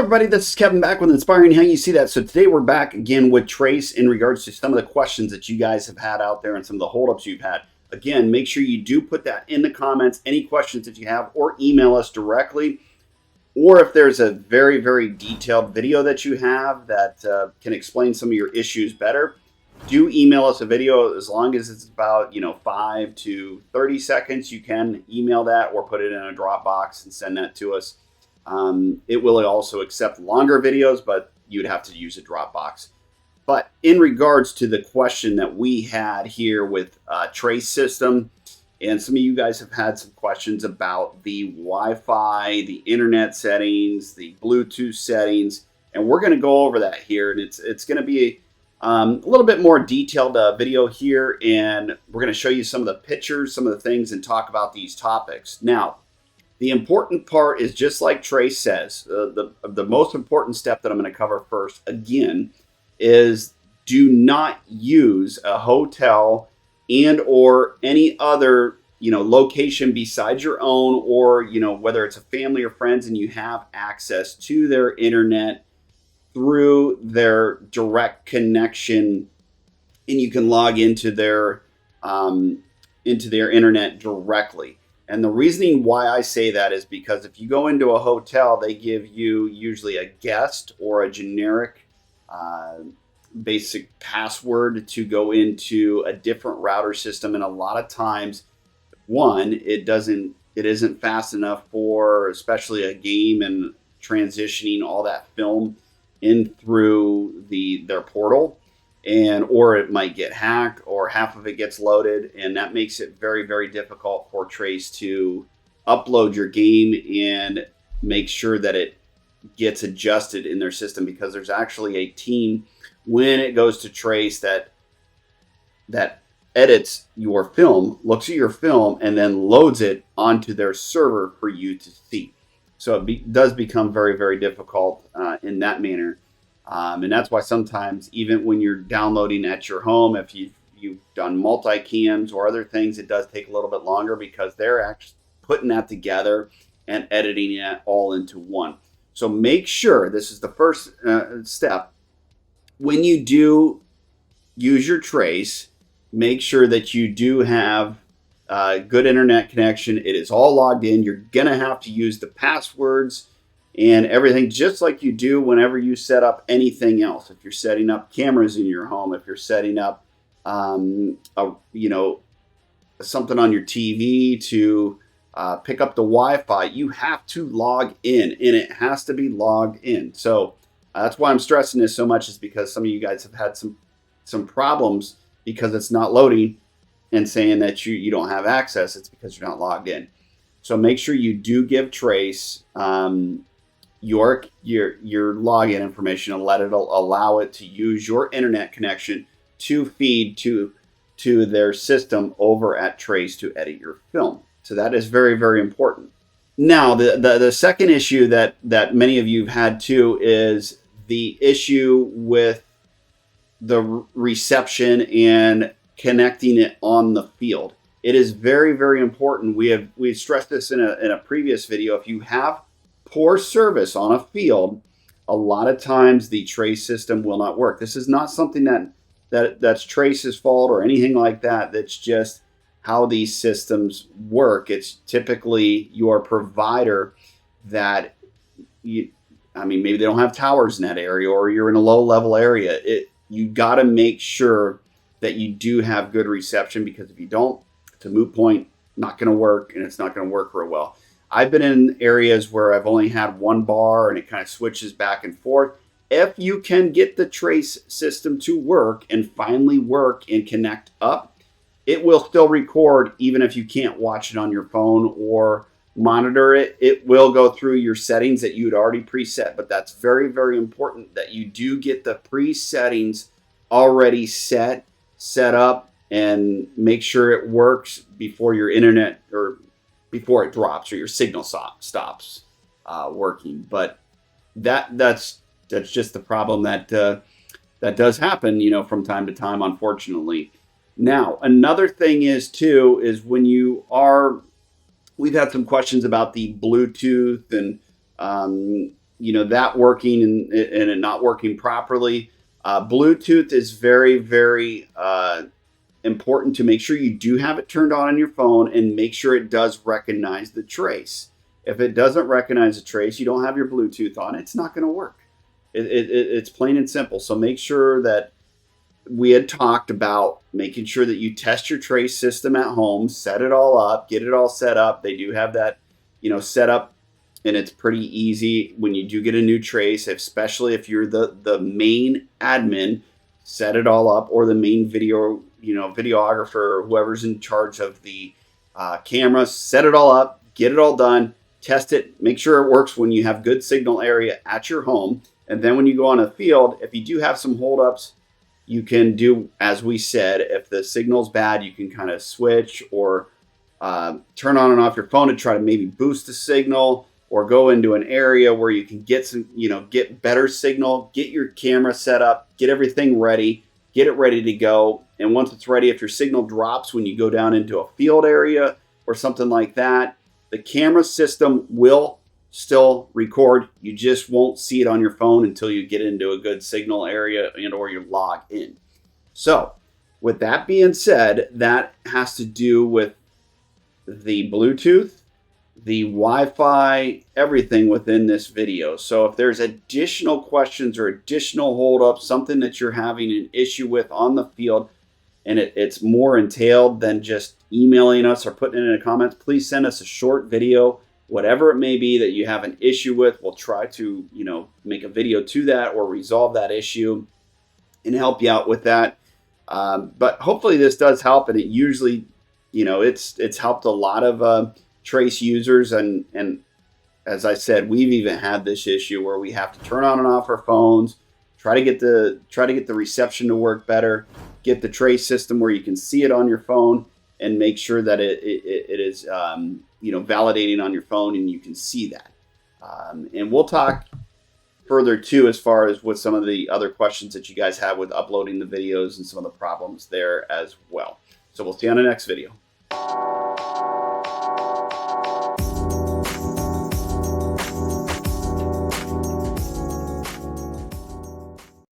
everybody, this is Kevin back with Inspiring How You See That. So today we're back again with Trace in regards to some of the questions that you guys have had out there and some of the holdups you've had. Again, make sure you do put that in the comments, any questions that you have, or email us directly. Or if there's a very, very detailed video that you have that can explain some of your issues better, do email us a video. As long as it's about 5 to 30 seconds, you can email that or put it in a Dropbox and send that to us. It will also accept longer videos, but you'd have to use a Dropbox. But in regards to the question that we had here with Trace system, and some of you guys have had some questions about the Wi-Fi, the internet settings, the Bluetooth settings, and we're going to go over that here. And it's going to be a little bit more detailed video here, and we're going to show you some of the pictures, some of the things, and talk about these topics. Now, the important part is, just like Trace says, the most important step that I'm going to cover first, again, is do not use a hotel and or any other location besides your own, or whether it's a family or friends and you have access to their internet through their direct connection, and you can log into their internet directly. And the reasoning why I say that is because if you go into a hotel, they give you usually a guest or a generic basic password to go into a different router system. And a lot of times, one, it isn't fast enough for especially a game and transitioning all that film in through their portal. Or it might get hacked, or half of it gets loaded, and that makes it very, very difficult for Trace to upload your game and make sure that it gets adjusted in their system, because there's actually a team when it goes to Trace that edits your film, looks at your film, and then loads it onto their server for you to see. So it does become very, very difficult in that manner. And that's why sometimes, even when you're downloading at your home, if you've done multi-cams or other things, it does take a little bit longer, because they're actually putting that together and editing it all into one. So make sure, this is the first step, when you do use your Trace, make sure that you do have a good internet connection. It is all logged in. You're going to have to use the passwords and everything, just like you do whenever you set up anything else. If you're setting up cameras in your home, if you're setting up, something on your TV to pick up the Wi-Fi, you have to log in, and it has to be logged in. So that's why I'm stressing this so much, is because some of you guys have had some problems because it's not loading and saying that you don't have access. It's because you're not logged in. So make sure you do give Trace your login information, and allow it to use your internet connection to feed to their system over at Trace to edit your film. So that is very, very important. Now, the second issue that many of you have had too is the issue with the reception and connecting it on the field. It is very, very important. We stressed this in a previous video. If you have poor service on a field, a lot of times the Trace system will not work. This is not something that's Trace's fault or anything like that. That's just how these systems work. It's typically your provider that maybe they don't have towers in that area, or you're in a low level area. You got to make sure that you do have good reception, because if you don't, it's a moot point, not going to work, and it's not going to work real well. I've been in areas where I've only had one bar and it kind of switches back and forth. If you can get the Trace system to work and finally work and connect up, it will still record even if you can't watch it on your phone or monitor it. It will go through your settings that you'd already preset, but that's very, very important that you do get the pre-settings already set up, and make sure it works before your internet, or before it drops, or your signal stops working. But that's just the problem that does happen, from time to time, unfortunately. Now, another thing is when we've had some questions about the Bluetooth and that working and it not working properly. Bluetooth is very, very important to make sure you do have it turned on your phone and make sure it does recognize the trace. If it doesn't recognize the trace, you don't have your Bluetooth on, it's not going to work. It's plain and simple. So make sure that we had talked about making sure that you test your trace system at home, set it all up, get it all set up. They do have that, set up, and it's pretty easy when you do get a new trace, especially if you're the main admin, set it all up, or the main videographer, or whoever's in charge of the camera, set it all up, get it all done, test it, make sure it works when you have good signal area at your home. And then when you go on a field, if you do have some holdups, you can do, as we said, if the signal's bad, you can kind of switch or turn on and off your phone to try to maybe boost the signal, or go into an area where you can get some, get better signal, get your camera set up, get everything ready, get it ready to go. And once it's ready, if your signal drops when you go down into a field area or something like that, the camera system will still record. You just won't see it on your phone until you get into a good signal area and or you log in. So with that being said, that has to do with the Bluetooth, the Wi-Fi, everything within this video. So if there's additional questions or additional holdups, something that you're having an issue with on the field, and it's more entailed than just emailing us or putting it in the comments, please send us a short video, whatever it may be that you have an issue with. We'll try to, make a video to that or resolve that issue and help you out with that. But hopefully this does help, and it usually, it's helped a lot of trace users. And as I said, we've even had this issue where we have to turn on and off our phones, try to get the reception to work better, get the trace system where you can see it on your phone, and make sure that it is validating on your phone and you can see that. And we'll talk further too as far as with some of the other questions that you guys have with uploading the videos and some of the problems there as well. So we'll see you on the next video.